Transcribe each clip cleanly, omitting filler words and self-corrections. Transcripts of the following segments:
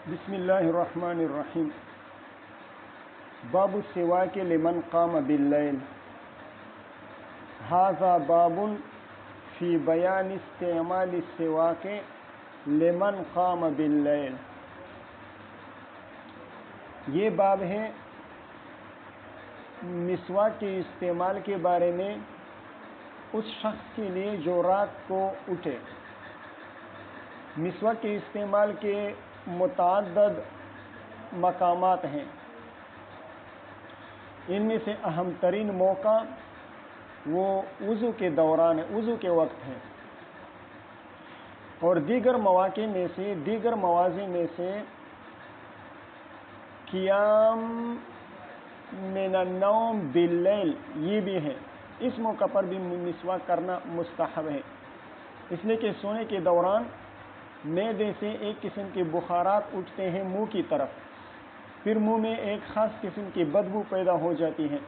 بسم اللہ الرحمن الرحیم باب السواک لمن قام باللیل ھذا باب فی بیان استعمال السواک لمن قام باللیل۔ یہ باب ہے مسواک کے استعمال کے بارے میں اس شخص کے لیے جو رات کو اٹھے۔ مسواک کے استعمال کے متعدد مقامات ہیں، ان میں سے اہم ترین موقع وہ وضو کے دوران وضو کے وقت ہے، اور دیگر مواقع میں سے دیگر مواضع میں سے قیام من النوم باللیل یہ بھی ہے۔ اس موقع پر بھی مسواک کرنا مستحب ہے، اس لیے کہ سونے کے دوران معدے سے ایک قسم کے بخارات اٹھتے ہیں منہ کی طرف، پھر منہ میں ایک خاص قسم کی بدبو پیدا ہو جاتی ہے،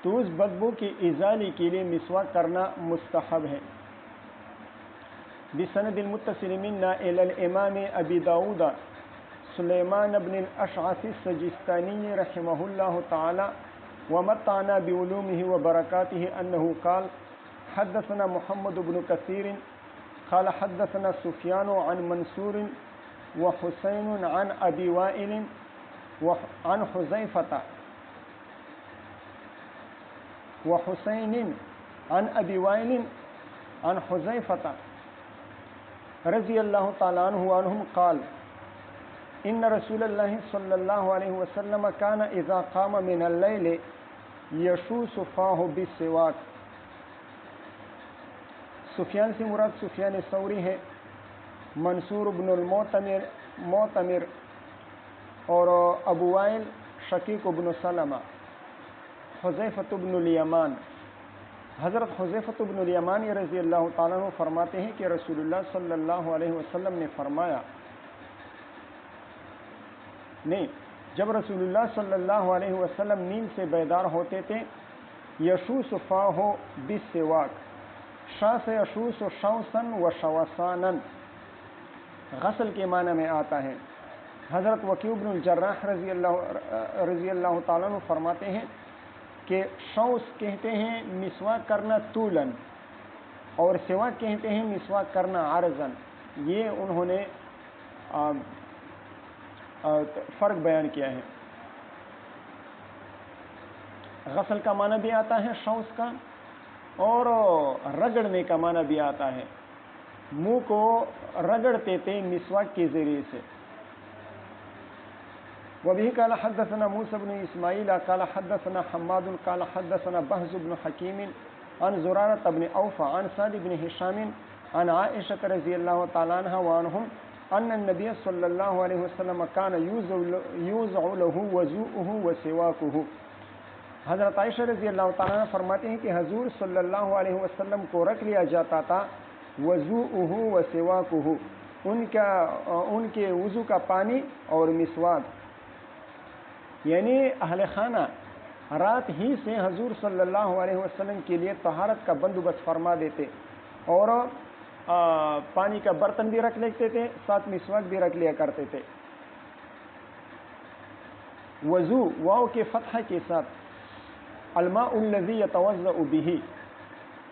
تو اس بدبو کی ازالے کے لیے مسواک کرنا مستحب ہے۔ بسند المتصل منا الى الامام ابی داود سلیمان بن الاشعث السجستانی رحمہ اللہ تعالی ومتعنا بعلومه وبرکاتہ انہ قال حدثنا محمد بن کثیر قال حدثنا سفیان عن منصور وحسین عن ابی وائل عن حذیفہ وحسین عن ابی وائل عن حذیفہ رضی اللہ تعالی عنہ عنہم قال ان رسول اللہ صلی اللہ علیہ وسلم کان اذا قام من اللیل یشوس فاہ بالسواک۔ سفیان سے مراد سفیان ثوری ہے، منصور بن المعتمر اور ابو وائل شقیق بن سلمہ، حذیفۃ بن الیمان۔ حضرت حذیفۃ بن الیمان رضی اللہ تعالیٰ عنہ فرماتے ہیں کہ رسول اللہ صلی اللہ علیہ وسلم نے فرمایا، جب رسول اللہ صلی اللہ علیہ وسلم نیند سے بیدار ہوتے تھے، یشوس فاہ بالسواک، شاہ سے یشوس و شوسن و شوسانن غسل کے معنی میں آتا ہے۔ حضرت وکیع بن الجراح رضی اللہ تعالیٰ عنہ فرماتے ہیں کہ شوس کہتے ہیں مسواک کرنا طولن، اور سواک کہتے ہیں مسواک کرنا عرضن۔ یہ انہوں نے فرق بیان کیا ہے۔ غسل کا معنی بھی آتا ہے شوس کا، اور رگڑنے کا معنی بھی آتا ہے، منہ کو رگڑتے تھے مسواک کے ذریعے سے۔ وبه قال حدثنا موسى بن اسماعیل قال حدثنا حماد قال حدثنا بهز بن حکیم عن زرارة بن اوفى عن سعد بن هشام عن عائشة رضی اللہ تعالی عنہ وعنہم ان النبی صلی اللہ علیہ وسلم كان يوزع له وضوءه وسواكه۔ حضرت عائشہ رضی اللہ تعالیٰ عنہ فرماتے ہیں کہ حضور صلی اللہ علیہ وسلم کو رکھ لیا جاتا تھا وضوءه وسواكه، ان کے وضو کا پانی اور مسواک، یعنی اہل خانہ رات ہی سے حضور صلی اللہ علیہ وسلم کے لیے طہارت کا بندوبست فرما دیتے، اور پانی کا برتن بھی رکھ لیتے تھے، ساتھ مسواک بھی رکھ لیا کرتے تھے۔ وضو واو کے فتح کے ساتھ، الماء الذی یتوضأ به،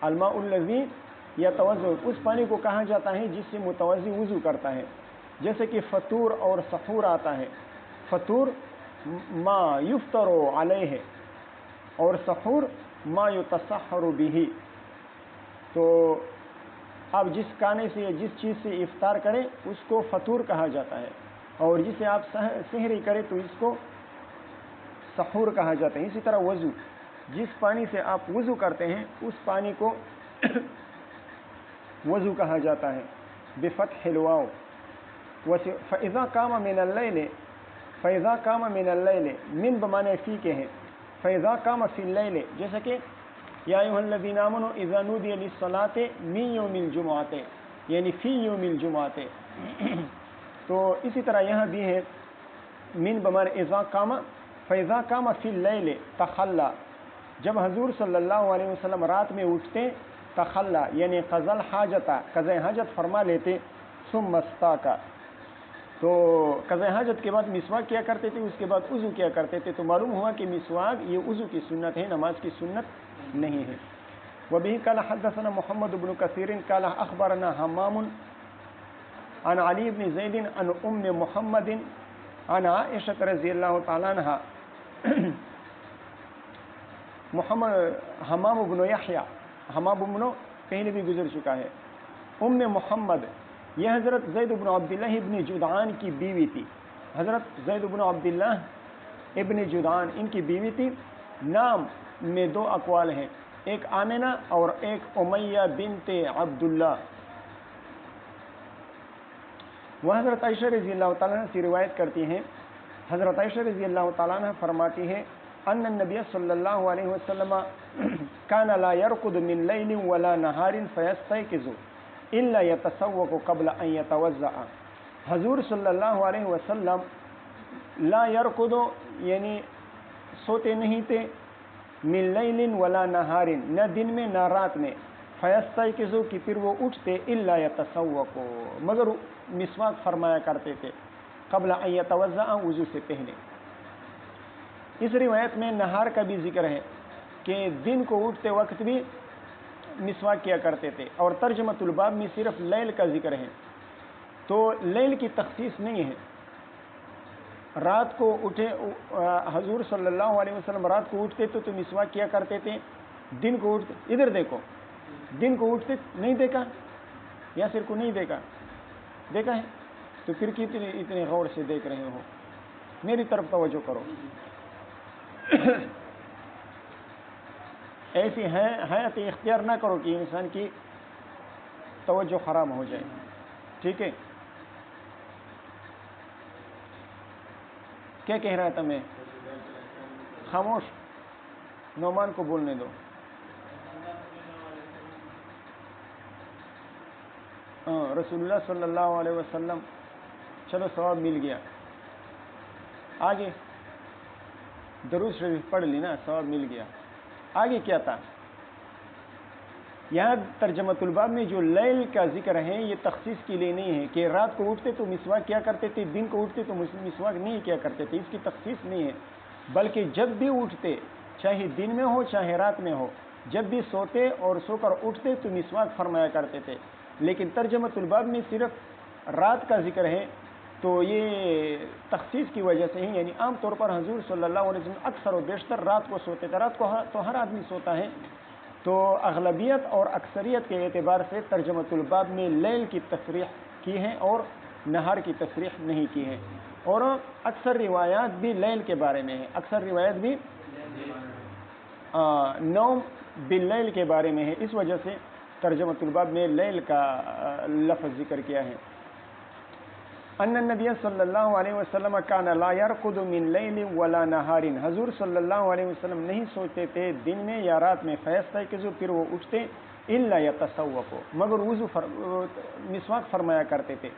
الماء الذی یتوضأ، اس پانی کو کہا جاتا ہے جس سے متوضی وضو کرتا ہے، جیسے کہ فطور اور سحور آتا ہے۔ فطور ما یفطر علیہ اور سحور ما یتسحر به، تو آپ جس کھانے سے یا جس چیز سے افطار کریں اس کو فطور کہا جاتا ہے، اور جسے آپ سحری کریں تو اس کو سحور کہا جاتا ہے۔ اسی طرح وضو، جس پانی سے آپ وضو کرتے ہیں اس پانی کو وضو کہا جاتا ہے بفتح الواو۔ فاذا قام من اللیل، فاذا قام من اللیل، من بمعنی فی کے ہیں، فاذا قام فی اللیل، جیسا کہ یا ایھا الذین آمنوا اذا نودی للصلاۃ من یوم الجمعۃ، یعنی فی یوم الجمعۃ۔ تو اسی طرح یہاں بھی ہے من بمعنی اذا قام، فاذا قام فی اللیل تخلی، جب حضور صلی اللہ علیہ وسلم رات میں اٹھتے تخلی، یعنی قضى الحاجۃ، قضاء حاجت فرما لیتے، ثم استاکا، تو قضاء حاجت کے بعد مسواک کیا کرتے تھے، اس کے بعد وضو کیا کرتے تھے، تو معلوم ہوا کہ مسواک یہ وضو کی سنت ہے، نماز کی سنت نہیں ہے۔ وبه قال حدثنا محمد بن كثير قال اخبرنا حمام عن علي بن زيد عن محمد عن عائشة رضی اللہ تعالی عنہ حمام بن یحییٰ، حمام بن پہلے بھی گزر چکا ہے۔ محمد یہ حضرت زید بن عبداللہ ابن جدعان کی بیوی تھی، حضرت زید بن عبداللہ ابن جدعان ان کی بیوی تھی۔ نام میں دو اقوال ہیں، ایک آمنہ اور ایک امیہ بنت عبداللہ۔ وہ حضرت عائشہ رضی اللہ تعالیٰ عنہ سے روایت کرتی ہیں، حضرت عائشہ رضی اللہ تعالیٰ عنہ فرماتی ہے ان النبی صلی اللہ علیہ وسلم کان لا يرقد من لیل ولا نہار فیستيقظ الا يتسوق قبل ان يتوضأ۔ حضور صلی اللہ علیہ وسلم لا يرقد یعنی سوتے نہیں تھے، من لیل ولا نہار نہ دن میں نہ رات میں، فیستيقظ کہ پھر وہ اٹھتے، الا يتسوق مگر مسواک فرمایا کرتے تھے، قبل ان يتوضأ وضو سے پہلے۔ اس روایت میں نہار کا بھی ذکر ہے کہ دن کو اٹھتے وقت بھی مسواک کیا کرتے تھے، اور ترجمۃ الباب میں صرف لیل کا ذکر ہے، تو لیل کی تخصیص نہیں ہے۔ رات کو اٹھے حضور صلی اللہ علیہ وسلم رات کو اٹھتے تو مسواک کیا کرتے تھے، دن کو اٹھتے ادھر دیکھو، دن کو اٹھتے نہیں دیکھا یا سر کو نہیں دیکھا، دیکھا ہے تو پھر کتنے اتنے غور سے دیکھ رہے ہو، میری طرف توجہ کرو۔ ایسی حیات اختیار نہ کرو کہ انسان کی توجہ خراب ہو جائے، ٹھیک ہے۔ کیا کہہ رہا تھا میں؟ خاموش، نعمان کو بولنے دو۔ رسول اللہ صلی اللہ علیہ وسلم، چلو ثواب مل گیا۔ آگے درود شریف پڑھ لی نا، ثواب مل گیا۔ آگے کیا تھا؟ یہاں ترجمۃ الباب میں جو لیل کا ذکر ہے یہ تخصیص کے لیے نہیں ہے کہ رات کو اٹھتے تو مسواک کیا کرتے تھے، دن کو اٹھتے تو مسواک نہیں کیا کرتے تھے، اس کی تخصیص نہیں ہے، بلکہ جب بھی اٹھتے، چاہے دن میں ہو چاہے رات میں ہو، جب بھی سوتے اور سو کر اٹھتے تو مسواک فرمایا کرتے تھے۔ لیکن ترجمۃ الباب میں صرف رات کا ذکر ہے، تو یہ تخصیص کی وجہ سے ہی، یعنی عام طور پر حضور صلی اللہ علیہ وسلم اکثر و بیشتر رات کو سوتے تھے، رات کو تو ہر آدمی سوتا ہے، تو اغلبیت اور اکثریت کے اعتبار سے ترجمۃ الباب میں لیل کی تصریح کی ہے اور نہار کی تصریح نہیں کی ہے، اور اکثر روایات بھی لیل کے بارے میں ہے، اکثر روایت بھی نوم باللیل کے بارے میں ہے، اس وجہ سے ترجمۃ الباب میں لیل کا لفظ ذکر کیا ہے۔ ان النبی صلی اللہ علیہ وسلم کان لا يرقد من لیل ولا نہار، حضور صلی اللہ علیہ وسلم نہیں سوتے تھے دن میں یا رات میں، فیستيقظ پھر وہ اٹھتے، الا يتسوق مگر مسواک فرمایا کرتے تھے،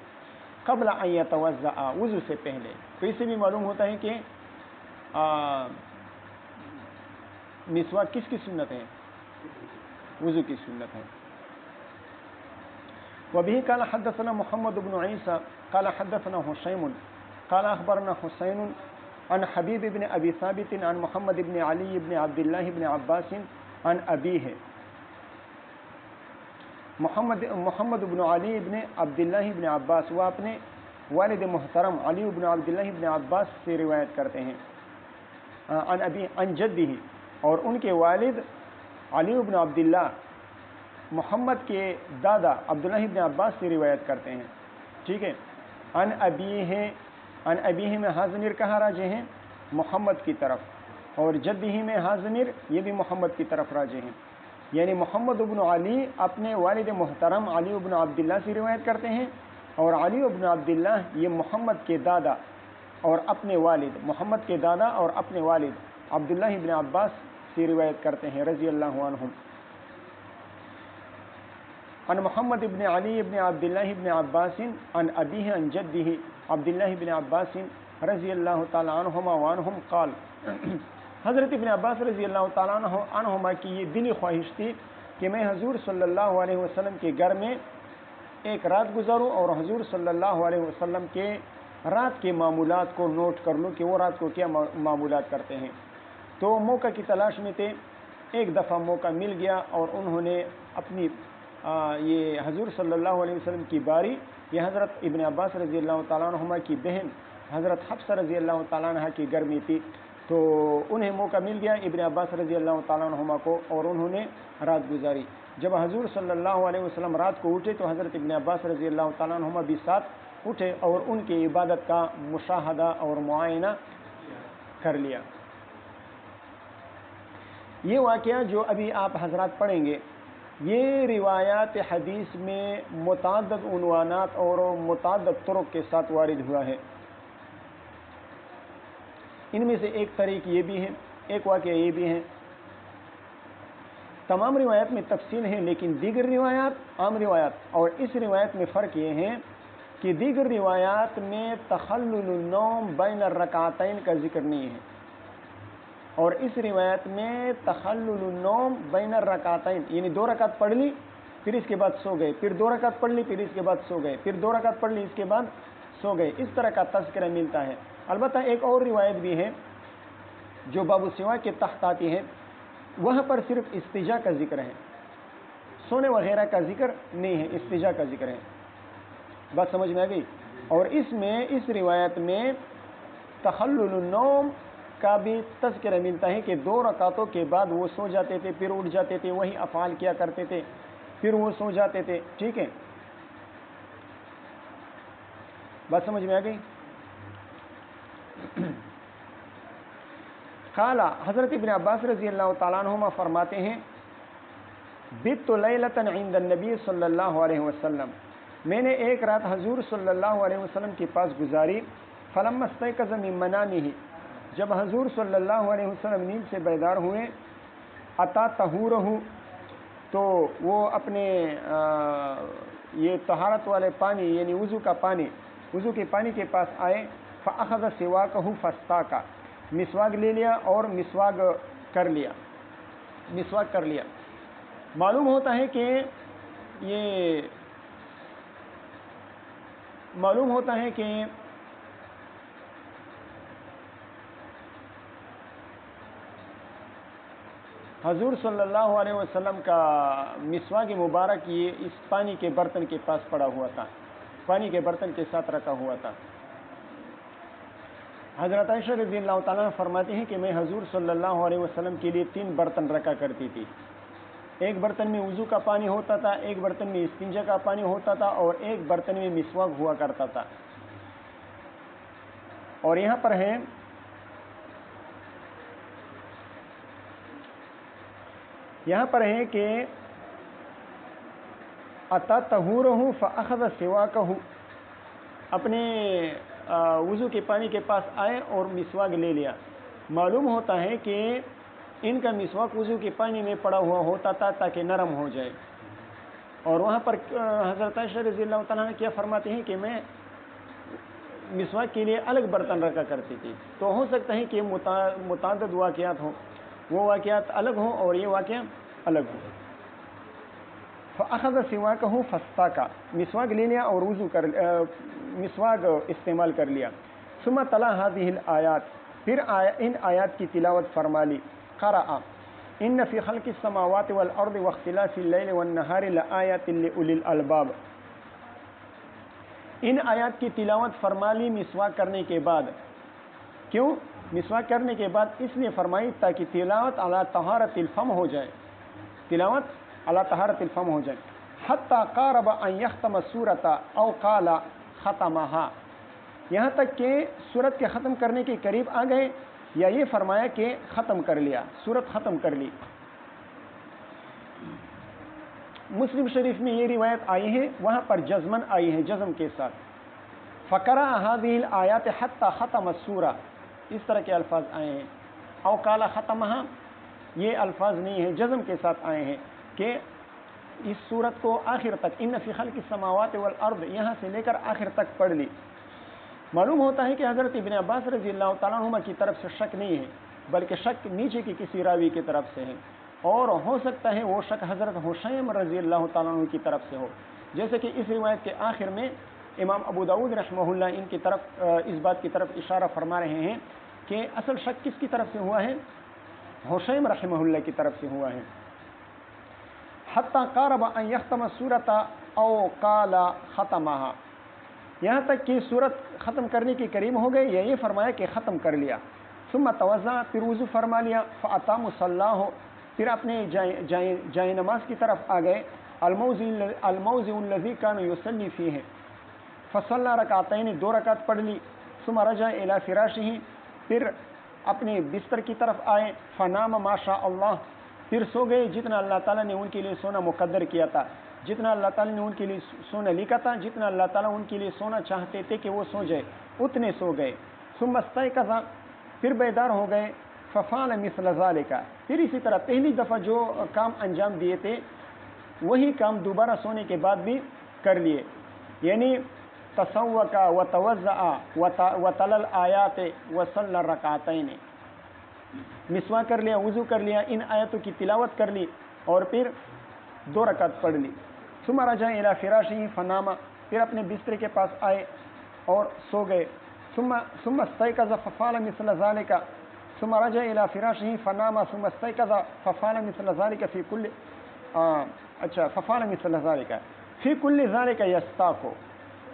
قبل ان يتوضأ وضو سے پہلے۔ تو اس سے بھی معلوم ہوتا ہے کہ مسواک کس کی سنت ہے؟ وضو کی سنت ہے۔ وبه قال حدثنا محمد بن عيسى قال حدثنا هشيم قال اخبرنا حسين عن حبيب بن ابي ثابت عن محمد بن علي بن عبد الله بن عباس عن ابيه۔ محمد بن علی بن عبداللہ بن عباس وہ اپنے والد محترم علی بن عبداللہ بن عباس سے روایت کرتے ہیں، عن ابی عن جدہ، اور ان کے والد علی بن عبداللہ محمد کے دادا عبداللہ بن عباس سے روایت کرتے ہیں، ٹھیک ہے۔ عن ابیہ میں حاضمیر کہاں راجع ہیں؟ محمد کی طرف، اور جدہ میں حاضمیر یہ بھی محمد کی طرف راجع ہیں، یعنی محمد بن علی اپنے والد محترم علی بن عبداللہ سے روایت کرتے ہیں، اور علی بن عبداللہ یہ محمد کے دادا اور اپنے والد، محمد کے دادا اور اپنے والد عبداللہ بن عباس سے روایت کرتے ہیں رضی اللہ عنہم۔ عن محمد بن علی بن عبداللہ بن عباس عن ابیہ عن جدہ عبداللہ بن عباس رضی اللہ تعالی عنہما وعنہم قال، حضرت ابن عباس رضی اللہ تعالیٰ عنہما کی یہ دلی خواہش تھی کہ میں حضور صلی اللہ علیہ وسلم کے گھر میں ایک رات گزاروں اور حضور صلی اللہ علیہ وسلم کے رات کے معمولات کو نوٹ کر لو کہ وہ رات کو کیا معمولات کرتے ہیں۔ تو موقع کی تلاش میں تھے، ایک دفعہ موقع مل گیا اور انہوں نے اپنی یہ حضور صلی اللہ علیہ وسلم کی باری، یہ حضرت ابن عباس رضی اللہ تعالیٰ عنہما کی بہن حضرت حفصہ رضی اللہ تعالیٰ عنہ کی گھر میں تھی، تو انہیں موقع مل گیا ابن عباس رضی اللہ تعالیٰ عنہما کو، اور انہوں نے رات گزاری۔ جب حضور صلی اللہ علیہ وسلم رات کو اٹھے تو حضرت ابن عباس رضی اللہ تعالیٰ عنہما بھی ساتھ اٹھے اور ان کی عبادت کا مشاہدہ اور معائنہ کر لیا۔ یہ واقعہ جو ابھی آپ حضرات پڑھیں گے، یہ روایات حدیث میں متعدد عنوانات اور متعدد طرق کے ساتھ وارد ہوا ہے۔ ان میں سے ایک طریق یہ بھی ہے، ایک واقعہ یہ بھی ہے۔ تمام روایات میں تفصیل ہے، لیکن دیگر روایات عام روایات، اور اس روایت میں فرق یہ ہے کہ دیگر روایات میں تخلل النوم بین الرکعتین کا ذکر نہیں ہے، اور اس روایت میں تخلل النوم بین الرکعتین یعنی 2 رکعت پڑھ لی پھر اس کے بعد سو گئے، پھر 2 رکعت پڑھ لی پھر اس کے بعد سو گئے، پھر 2 رکعت پڑھ لی اس کے بعد سو گئے، اس طرح کا تذکرہ ملتا ہے۔ البتہ ایک اور روایت بھی ہے جو باب السواک کے تحت آتی ہے، وہاں پر صرف استجا کا ذکر ہے، سونے وغیرہ کا ذکر نہیں ہے، استجا کا ذکر ہے۔ بات سمجھ میں آ گئی؟ اور اس روایت میں تخلل النوم کا بھی تذکرہ ملتا ہے کہ 2 رکعتوں کے بعد وہ سو جاتے تھے، پھر اٹھ جاتے تھے، وہی افعال کیا کرتے تھے، پھر وہ سو جاتے تھے۔ ٹھیک ہے، بات سمجھ میں آ گئی؟ قال حضرت ابن عباس رضی اللہ تعالیٰ عنہما فرماتے ہیں، بت لیلۃ عند النبی صلی اللہ علیہ وسلم، میں نے ایک رات حضور صلی اللہ علیہ وسلم کے پاس گزاری، فلما استيقظ من منامه، جب حضور صلی اللہ علیہ وسلم نیند سے بیدار ہوئے، اتا طہورہ، تو وہ اپنے یہ طہارت والے پانی یعنی وضو کا پانی، وضو کے پانی کے پاس آئے، فاخذ سواکہ فاستاکا، مسواک لے لیا اور مسواک کر لیا۔ معلوم ہوتا ہے کہ حضور صلی اللہ علیہ وسلم کا مسواک مبارک یہ اس پانی کے برتن کے پاس پڑا ہوا تھا، پانی کے برتن کے ساتھ رکھا ہوا تھا۔ حضرت عائشہ رضی اللہ تعالیٰ فرماتی ہیں کہ میں حضور صلی اللہ علیہ وسلم کے لیے 3 برتن رکھا کرتی تھی، ایک برتن میں وضو کا پانی ہوتا تھا، ایک برتن میں استنجا کا پانی ہوتا تھا، اور ایک برتن میں مسواک ہوا کرتا تھا۔ اور یہاں پر ہے کہ اتا طہورہ فاخذ سواکہ، اپنے وضو کے پانی کے پاس آئے اور مسواک لے لیا۔ معلوم ہوتا ہے کہ ان کا مسواک وضو کے پانی میں پڑا ہوا ہوتا تھا تاکہ نرم ہو جائے، اور وہاں پر حضرت عائشہ رضی اللہ تعالیٰ نے کیا فرماتے ہیں کہ میں مسواک کے لیے الگ برتن رکھا کرتی تھی۔ تو ہو سکتا ہے کہ متعدد واقعات ہوں، وہ واقعات الگ ہوں اور یہ واقعہ الگ ہوں۔ فاخذ سواکہ فاستاکا، مسواک لے لیا اور مسواک استعمال کر لیا۔ ثم تلا هذه الآیات، پھر ان آیات کی تلاوت فرما لی۔ قرأ ان فی خلق السماوات والارض واختلاف اللیل والنہار لآیات لأولی الالباب، ان آیات کی تلاوت فرما لی مسواک کرنے کے بعد۔ کیوں مسواک کرنے کے بعد؟ اس لیے فرمائی تاکہ تلاوت علی طہارت الفم ہو جائے، تلاوت علی طہارت الفم ہو جائے۔ حتی قارب ان یختم السورۃ او قال ختمہا، یہاں تک کہ سورت کے ختم کرنے کے قریب آ گئے، یا یہ فرمایا کہ ختم کر لیا، سورت ختم کر لی۔ مسلم شریف میں یہ روایت آئی ہے، وہاں پر جزمن آئی ہے، جزم کے ساتھ۔ فقرأ هذه الآیات حتی ختم السورہ، اس طرح کے الفاظ آئے ہیں۔ او قال ختمہا، یہ الفاظ نہیں ہیں، جزم کے ساتھ آئے ہیں کہ اس سورت کو آخر تک، ان فی خلق السماوات والارض، یہاں سے لے کر آخر تک پڑھ لی۔ معلوم ہوتا ہے کہ حضرت ابن عباس رضی اللہ تعالیٰ عنہ کی طرف سے شک نہیں ہے، بلکہ شک نیچے کی کسی راوی کی طرف سے ہے، اور ہو سکتا ہے وہ شک حضرت حشیم رضی اللہ تعالیٰ عنہ کی طرف سے ہو، جیسے کہ اس روایت کے آخر میں امام ابو داؤد رحمہ اللہ ان کی طرف اس بات کی طرف اشارہ فرما رہے ہیں کہ اصل شک کس کی طرف سے ہوا ہے؟ حشیم رحمہ اللہ کی طرف سے ہوا ہے. حتی قارب ان یختم السورۃ او قال ختمها، یہاں تک کہ سورت ختم کرنے کے قریب ہو گئے یا یہ فرمایا کہ ختم کر لیا. ثم توضأ، پھر وضو فرما لیا. فأتى مصلاہ، پھر اپنے جائے نماز کی طرف آ گئے. الموضع الذی کان یصلی فیہ، فصلی رکعتین، 2 رکعت پڑھ لی. ثم رجع الی فراشہ، پھر اپنے بستر کی طرف آئے. فنام ما شاء اللہ، پھر سو گئے جتنا اللہ تعالیٰ نے ان کے لیے سونا مقدر کیا تھا، جتنا اللہ تعالیٰ نے ان کے لیے سونا لکھا تھا، جتنا اللہ تعالیٰ ان کے لیے سونا چاہتے تھے کہ وہ سو جائے، اتنے سو گئے. ثم استيقظ، پھر بیدار ہو گئے. ففعل مثل ذلك، پھر اسی طرح پہلی دفعہ جو کام انجام دیے تھے وہی کام دوبارہ سونے کے بعد بھی کر لیے. یعنی تسوق وتوضأ وتلا الآیات وصلى الرکعتین، مسواک کر لیا، وضو کر لیا، ان آیتوں کی تلاوت کر لی اور پھر 2 رکعت پڑھ لی. ثم رجع الى فراشہ فنام، پھر اپنے بستر کے پاس آئے اور سو گئے. ثم استيقظ ففعل مثل ذلك، ثم رجع الى فراشہ فنام ثم استيقظ ففعل مثل ذلك في كل ففعل مثل ذلك في كل ذلك يستاق،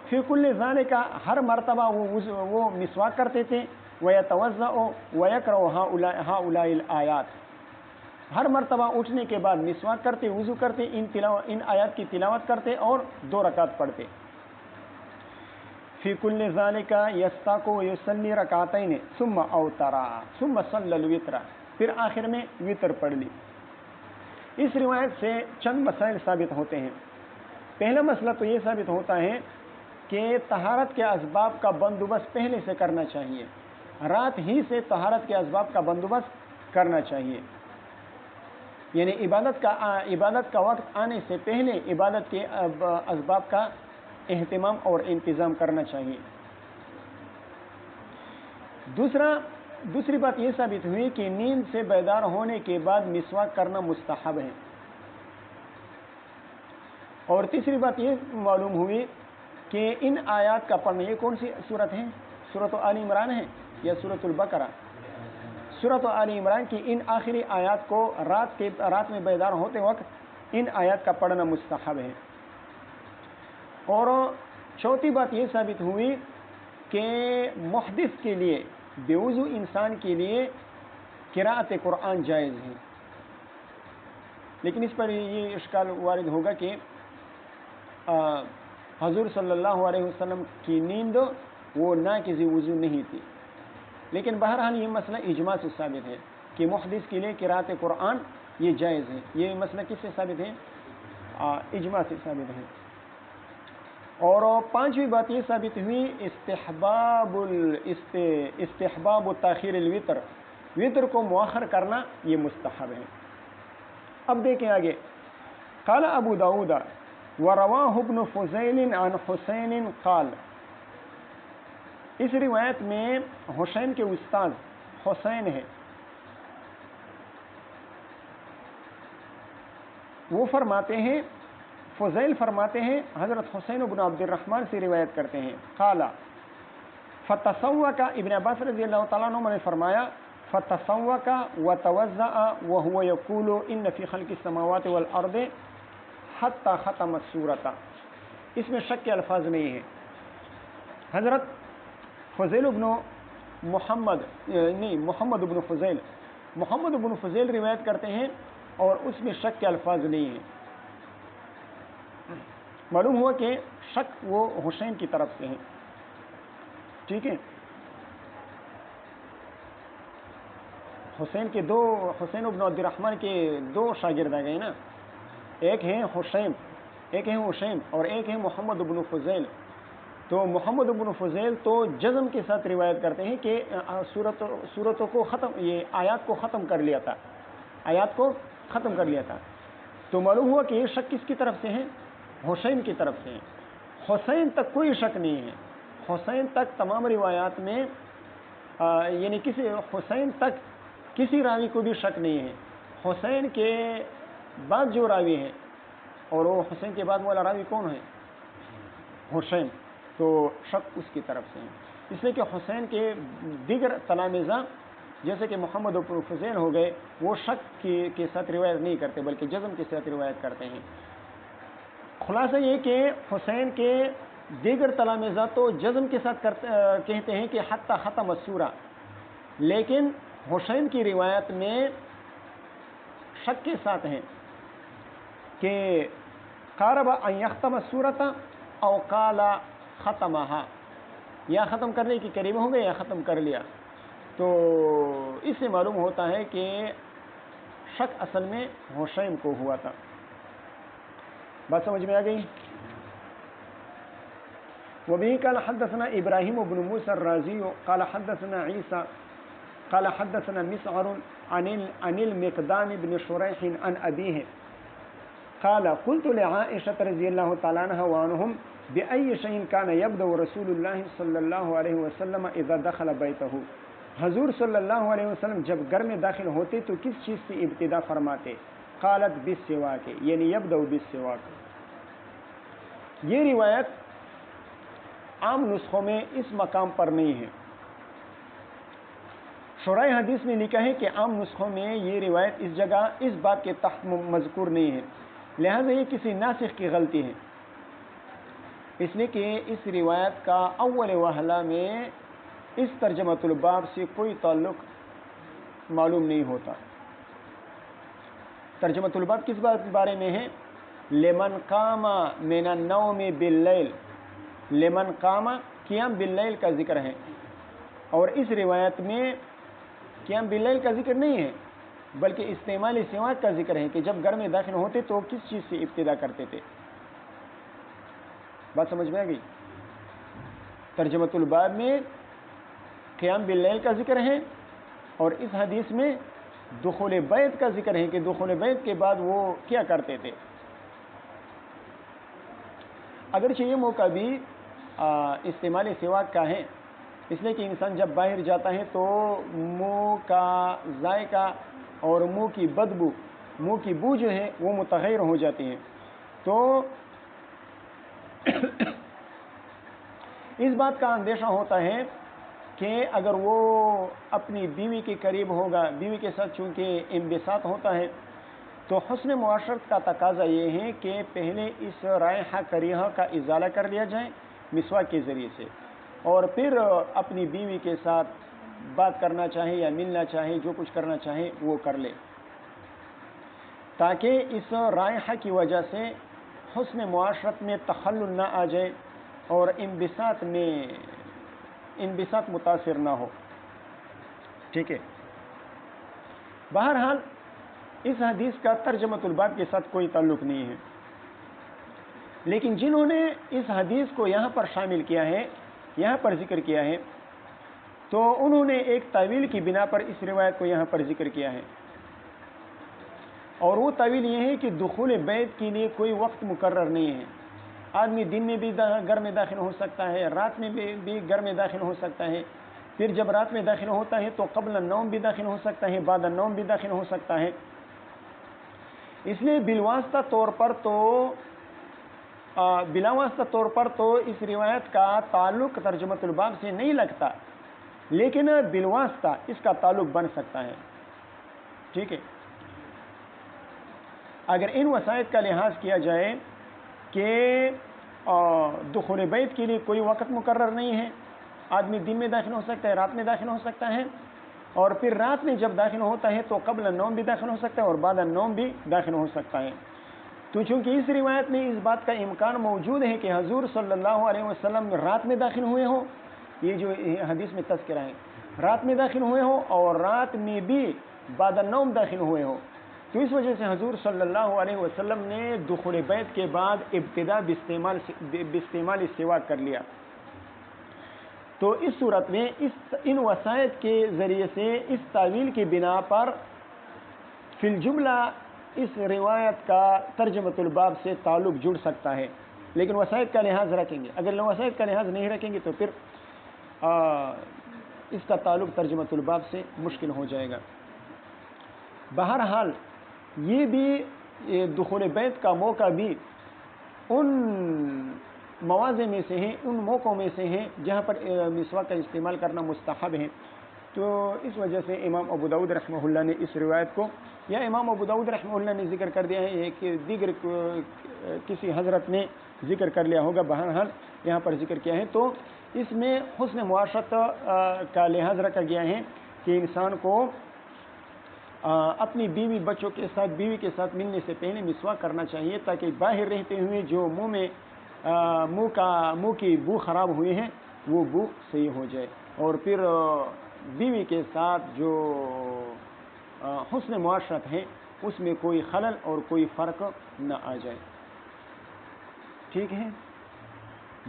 فی کل ذالک، ہر مرتبہ وہ مسواک کرتے تھے. ویتوضأ ویقرأ ہؤلاء الآیات، ہر مرتبہ اٹھنے کے بعد مسواک کرتے، وضو کرتے، ان آیات کی تلاوت کرتے اور 2 رکعت پڑھتے. فی کل ذالک یستاق ویصلی رکعتین ثم اوتر ثم صلی الوتر، پھر آخر میں وتر پڑھ لی. اس روایت سے چند مسائل ثابت ہوتے ہیں. پہلا مسئلہ تو یہ ثابت ہوتا ہے کہ طہارت کے اسباب کا بندوبست پہلے سے کرنا چاہیے، رات ہی سے طہارت کے اسباب کا بندوبست کرنا چاہیے. یعنی عبادت کا وقت آنے سے پہلے عبادت کے اسباب کا اہتمام اور انتظام کرنا چاہیے. دوسری بات یہ ثابت ہوئی کہ نیند سے بیدار ہونے کے بعد مسواک کرنا مستحب ہے. اور تیسری بات یہ معلوم ہوئی کہ ان آیات کا پڑھنا، یہ کون سی صورت ہے؟ سورۃ آل عمران ہے یا سورۃ البقرہ؟ سورۃ آل عمران کی ان آخری آیات کو رات میں بیدار ہوتے وقت ان آیات کا پڑھنا مستحب ہے. اور چوتھی بات یہ ثابت ہوئی کہ محدث کے لیے، بے وضو انسان کے لیے قراءت قرآن جائز ہے. لیکن اس پر یہ اشکال وارد ہوگا کہ حضور صلی اللہ علیہ وسلم کی نیند وہ ناقض وضو نہیں تھی. لیکن بہرحال یہ مسئلہ اجماع سے ثابت ہے کہ محدث کے لیے قراءت قرآن یہ جائز ہے. یہ مسئلہ کس سے ثابت ہے؟ اجماع سے ثابت ہے. اور پانچویں بات یہ ثابت ہوئی استحباب تاخیر الوتر، وتر کو مؤخر کرنا یہ مستحب ہے. اب دیکھیں آگے. قال ابو داؤد ورواه ابن فضیل عن حسین قال، اس روایت میں حسین کے استاد حسین ہے، وہ فرماتے ہیں، فضیل فرماتے ہیں، حضرت حسین بن عبد الرحمن سے روایت کرتے ہیں. قال فتسوق، ابن عباس رضی اللہ تعالیٰ عنہ نے فرمایا فتسوق وتوضأ وهو يقول ان في خلق السماوات والارض حتى ختم السورۃ. اس میں شک کے الفاظ نہیں ہیں. حضرت فضیل بن محمد بن فضیل روایت کرتے ہیں اور اس میں شک کے الفاظ نہیں ہیں. معلوم ہوا کہ شک وہ حسین کی طرف سے ہے. ٹھیک ہے. حسین بن عبد الرحمن کے 2 شاگرد آ گئے نا، ایک ہے حسین اور ایک ہے محمد بن فضیل. تو محمد بن فضیل تو جزم کے ساتھ روایت کرتے ہیں کہ سورتوں کو یہ آیات کو ختم کر لیا تھا. تو معلوم ہوا کہ یہ شک کس کی طرف سے ہے؟ حسین کی طرف سے ہے. حسین تک کوئی شک نہیں ہے. حسین تک تمام روایات میں یعنی حسین تک کسی راوی کو بھی شک نہیں ہے. حسین کے بعد جو راوی ہیں، اور وہ حسین کے بعد والا راوی کون ہے؟ حسین. تو شک اس کی طرف سے ہے، اس لیے کہ حسین کے دیگر تلامذہ جیسے کہ محمد بن فضیل ہو گئے، وہ شک کے ساتھ روایت نہیں کرتے بلکہ جزم کے ساتھ روایت کرتے ہیں۔ خلاصہ یہ کہ حسین کے دیگر تلامذہ تو جزم کے ساتھ کہتے ہیں کہ حتی ختم السورہ، لیکن حسین کی روایت میں شک کے ساتھ ہیں کہ قارب ان یختم السورۃ او قال ختمها، یا ختم کرنے کے قریب ہو گئے یا ختم کر لیا۔ تو اس سے معلوم ہوتا ہے کہ شک اصل میں حسین کو ہوا تھا۔ بات سمجھ میں آ گئی؟ وبه قال حدثنا ابراہیم بن موسى الرازي قال حدثنا عيسى قال حدثنا مسعر عن المقدام بن شريح عن أبيه قال قلت لعائشة رضي الله تعالى عنها وعنهم بأي شيء كان يبدأ رسول الله صلى الله عليه وسلم إذا دخل بيته، حضور صلی اللہ علیہ وسلم جب گھر میں داخل ہوتے تو کس چیز سے ابتدا فرماتے؟ قالت بالسواک، یعنی یبدأ بالسواک۔ یہ روایت عام نسخوں میں اس مقام پر نہیں ہے۔ شرح حدیث نے لکھا ہے کہ عام نسخوں میں یہ روایت اس جگہ اس بات کے تحت مذکور نہیں ہے، لہذا یہ کسی ناسخ کی غلطی ہے، اس لیے کہ اس روایت کا اول وہلہ میں اس ترجمۃ الباب سے کوئی تعلق معلوم نہیں ہوتا۔ ترجمۃ الباب کس بارے میں ہے؟ لمن قام من النوم باللیل، لمن قام قیام باللیل کا ذکر ہے، اور اس روایت میں قیام باللیل کا ذکر نہیں ہے بلکہ استعمال سواک کا ذکر ہے کہ جب گھر میں داخل ہوتے تو کس چیز سے ابتدا کرتے تھے۔ بات سمجھ میں آ گئی؟ ترجمۃ الباب میں قیام باللیل کا ذکر ہے اور اس حدیث میں دخول بیت کا ذکر ہے کہ دخول بیت کے بعد وہ کیا کرتے تھے۔ اگرچہ یہ موقع بھی استعمال سواک کا ہے، اس لیے کہ انسان جب باہر جاتا ہے تو منہ کا ذائقہ اور منہ کی بدبو، منہ کی بو جو ہے وہ متغیر ہو جاتی ہے، تو اس بات کا اندیشہ ہوتا ہے کہ اگر وہ اپنی بیوی کے قریب ہوگا، بیوی کے ساتھ چونکہ انبساط ہوتا ہے، تو حسن معاشرت کا تقاضا یہ ہے کہ پہلے اس رائحہ کریہہ کا ازالہ کر لیا جائے مسواک کے ذریعے سے، اور پھر اپنی بیوی کے ساتھ بات کرنا چاہے یا ملنا چاہے، جو کچھ کرنا چاہے وہ کر لے، تاکہ اس رائحہ کی وجہ سے حسن معاشرت میں تخلل نہ آ جائے اور انبساط متاثر نہ ہو۔ ٹھیک ہے، بہرحال اس حدیث کا ترجمۃ الباب کے ساتھ کوئی تعلق نہیں ہے، لیکن جنہوں نے اس حدیث کو یہاں پر شامل کیا ہے، یہاں پر ذکر کیا ہے، تو انہوں نے ایک تعویل کی بنا پر اس روایت کو یہاں پر ذکر کیا ہے، اور وہ تعویل یہ ہے کہ دخول بیت کے لیے کوئی وقت مقرر نہیں ہے، آدمی دن میں بھی گھر میں داخل ہو سکتا ہے، رات میں بھی گھر میں داخل ہو سکتا ہے، پھر جب رات میں داخل ہوتا ہے تو قبل النوم بھی داخل ہو سکتا ہے، بعد النوم بھی داخل ہو سکتا ہے۔ اس لیے بلا واسطہ طور پر تو اس روایت کا تعلق ترجمۃ الباب سے نہیں لگتا، لیکن بالواسطہ اس کا تعلق بن سکتا ہے۔ ٹھیک ہے، اگر ان وسائل کا لحاظ کیا جائے کہ دخول بیت کے لیے کوئی وقت مقرر نہیں ہے، آدمی دن میں داخل ہو سکتا ہے، رات میں داخل ہو سکتا ہے، اور پھر رات میں جب داخل ہوتا ہے تو قبل النوم بھی داخل ہو سکتا ہے اور بعد النوم بھی داخل ہو سکتا ہے، تو چونکہ اس روایت میں اس بات کا امکان موجود ہے کہ حضور صلی اللہ علیہ وسلم رات میں داخل ہوئے ہوں، یہ جو حدیث میں تذکرہ ہے رات میں داخل ہوئے ہوں اور رات میں بھی بعد النوم داخل ہوئے ہوں، تو اس وجہ سے حضور صلی اللہ علیہ وسلم نے دخول بیت کے بعد ابتدا باستعمال سواک کر لیا۔ تو اس صورت میں ان وسائل کے ذریعے سے اس تعویل کی بنا پر فی الجملہ اس روایت کا ترجمۃ الباب سے تعلق جڑ سکتا ہے، لیکن وسائل کا لحاظ رکھیں گے، اگر وسائل کا لحاظ نہیں رکھیں گے تو پھر اس کا تعلق ترجمۃ الباب سے مشکل ہو جائے گا۔ بہرحال یہ بھی دخول بیت کا موقع بھی ان مواضع میں سے ہیں، ان موقعوں میں سے ہیں جہاں پر مسواک کا استعمال کرنا مستحب ہے. تو اس وجہ سے امام ابو داؤد رحمہ اللہ نے اس روایت کو، یا امام ابو داؤد رحمہ اللہ نے ذکر کر دیا ہے کہ دیگر کسی حضرت نے ذکر کر لیا ہوگا، بہرحال یہاں پر ذکر کیا ہے. تو اس میں حسن معاشرت کا لحاظ رکھا گیا ہے کہ انسان کو اپنی بیوی بچوں کے ساتھ، بیوی کے ساتھ ملنے سے پہلے مسواک کرنا چاہیے، تاکہ باہر رہتے ہوئے جو منہ کی بو خراب ہوئی ہے وہ بو صحیح ہو جائے، اور پھر بیوی کے ساتھ جو حسن معاشرت ہے اس میں کوئی خلل اور کوئی فرق نہ آ جائے. ٹھیک ہے.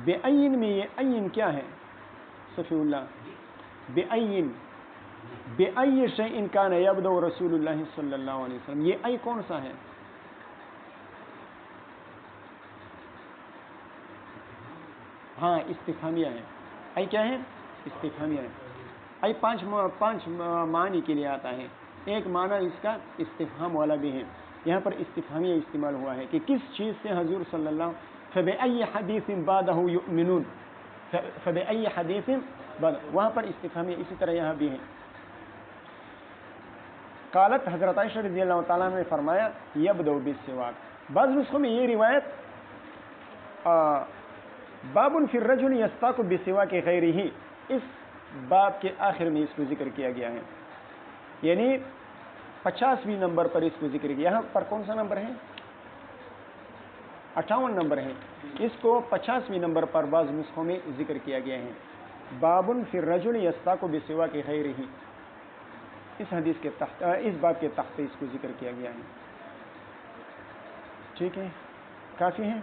بے عین میں یہ عین کیا ہے صفی اللہ؟ بے عین، بے ای شیء کان یبدأ رسول اللہ صلی اللہ علیہ وسلم، یہ ای کون سا ہے؟ ہاں استفہامیہ ہے. ای کیا ہے؟ استفہامیہ ہے. ای پانچ معنی کے لیے آتا ہے. ایک معنی اس کا استفہام والا بھی ہے. یہاں پر استفہامیہ استعمال ہوا ہے کہ کس چیز سے حضور صلی اللہ فبأي حدیث بعدہ یؤمنون، فبأي حدیث بعد، وہاں پر استفہامیہ. اسی طرح یہاں بھی ہے. قالت، حضرت عائشہ رضی اللہ تعالیٰ نے فرمایا یبدأ بالسواک. بعض نسخوں میں یہ روایت باب فی الرجل یستاک بسواک غیرہ، اس باب کے آخر میں اس کو ذکر کیا گیا ہے، یعنی 50ویں نمبر پر اس کو ذکر کیا. یہاں پر کون سا نمبر ہے؟ 58 نمبر ہے. اس کو 50ویں نمبر پر بعض نسخوں میں ذکر کیا گیا ہے. باب فی الرجل یستاک بسواک غیرہ، اس حدیث کے تحت، اس باب کے تحت اس کو ذکر کیا گیا ہے. ٹھیک ہے، کافی ہے.